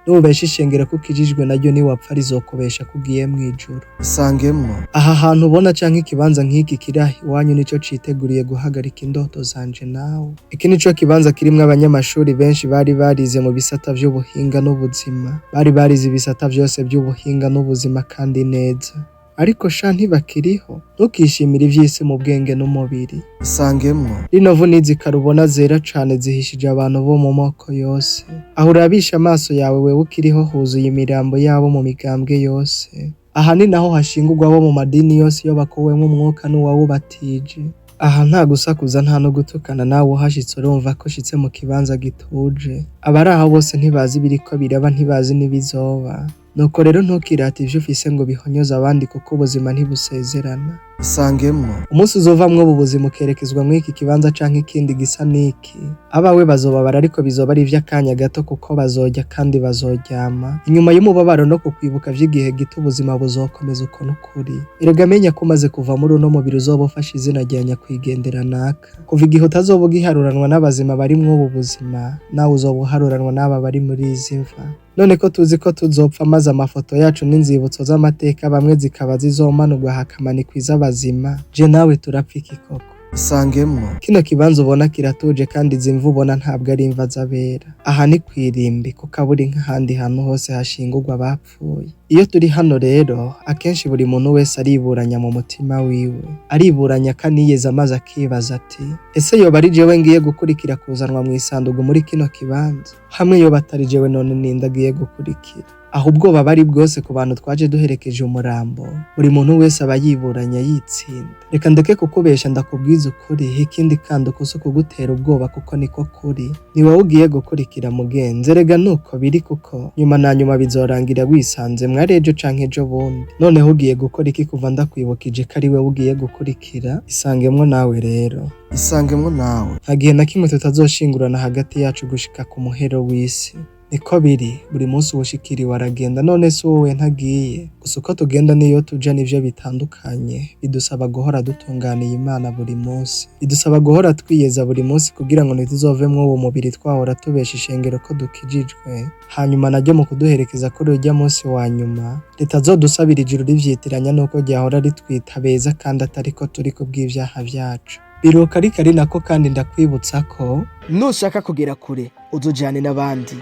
nubesha ishengero ko ukijijwe naryo niwapfa rizokubesha ko ugiye mw'ijuru. Isangemwo. Aha hantu ubona canke ikibanza nk'iki kiri aha iwanyu nico citeguriye guhagarika indoto zanje nawe. Iki nico kibanza kirimwo abanyamashuri benshi bari barize mu bisata vy'ubuhinga n'ubuzima, bari barize ibisata vyose vy'ubuhinga n'ubuzima kandi neza, ariko sha ntibakiriho. Ntukishimire ivy'isi mu bwenge n'umubiri. Isangemwo. Rino vu n'izikarubona zera cane zihishije abantu bo mu moko yose. Aho urabisha amaso yawe wewe ukiriho huzuye imirambo yabo mu migambwe yose. Aha ni naho hashingurwa abo mu madini yose iyo bakuwemwo umwuka n'uwawubatije. Aha nta gusakuza nta no gutukana, nawe uhashitse urumva ko ushitse mu kibanza gituje. Abari aho bose ntibazi ibiriko biraba, ntibazi n'ibizoba. Nuko rero ntukirate ivyo ufise ngo bihonyoze abandi, kuko ubuzima ntibusezerana. Isangemwo. Umunsi uzovamwo ubu buzima ukerekezwa mw'iki kibanza canke ikindi gisa n'iki, abawe bazobabara ariko bizoba ari ivy'akanya gato, kuko bazorya kandi bazoryama. Inyuma y'umubabaro no kukwibuka vy'igihe gito ubuzima buzokomeza uko n'ukuri. Erega menya ko umaze kuva muri uno mubiri uzoba ufashe izina rya nyakwigendera naka. Kuva igihe utazoba ugiharuranwa n'abazima barimwo ubu buzima, nawe uzoba uharuranwa n'aba bari muri izi mva. None ko tuzi ko tuzopfa maze amafoto yacu n'inzibutso z'amateka bamwe zikaba zizomanurwa hakamanikwa iz'abazima, je nawe turapfa iki koko? Isangemwo. Kino kibanza ubona kiratuje kandi izi mva ubona ntabwo ari imva z'abera. Aha ni kw'irimbi, kuko aburi nk'ahandi hantu hose hashingurwa abapfuye. Iyo turi hano rero, akenshi buri muntu wese ariburanya mu mutima wiwe. Ariburanya akaniyeza maze akibaza ati, ese yoba ari jewe ngiye gukurikira kuzanwa mw'isandugu muri kino kibanza? Hamwe yoba atari jewe none ninde agiye gukurikira? Aho ubwoba bari bwose ku bantu twaje duherekeje umurambo, buri muntu wese aba yiburanya yitsinda. Reka ndeke kukubesha ndakubwiza ukuri, ikindi kandi ukuso kugutera ubwoba kuko niko kuri. Ni wowe ugiye gukurikira mugenzi, erega nuko biri, kuko nyuma na nyuma bizorangira wisanze mwari ejo canke ejo bundi. Noneho ugiye gukora iki kuva ndakwibukije ko ari wewe ugiye gukurikira? Isangemwo nawe rero. Isangemwo nawe. Nta gihe na kimwe tutazoshingurana hagati yacu gushika ku muhero w'isi. Niko biri, buri munsi ubushikiriwe aragenda, none se wowe ntagiye? Gusa uko tugenda niyo tuja nivyo bitandukanye. Bidusaba guhora dutunganiye Imana buri munsi. Bidusaba guhora twiyeza buri munsi kugira ngo ntituzovemwo uwo mubiri twahora tubesha ishengero ko dukijijwe. Hanyuma naryo mu kuduherekeza kuri urya munsi wa nyuma, ritazodusabira ijuru rivyitiranya nuko ryahora ritwita beza kandi atariko turi kubw'ivyaha vyacu. Biruka ariko ari nako kandi ndakwibutsa ko nushaka kugera kure uzujane n'abandi,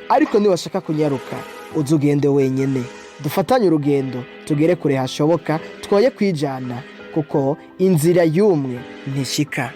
ariko niwashaka kunyaruka uzugende wenyene. Dufatanye urugendo tugere kure hashoboka, twoye kwijana, kuko inzira y'umwe ntishika.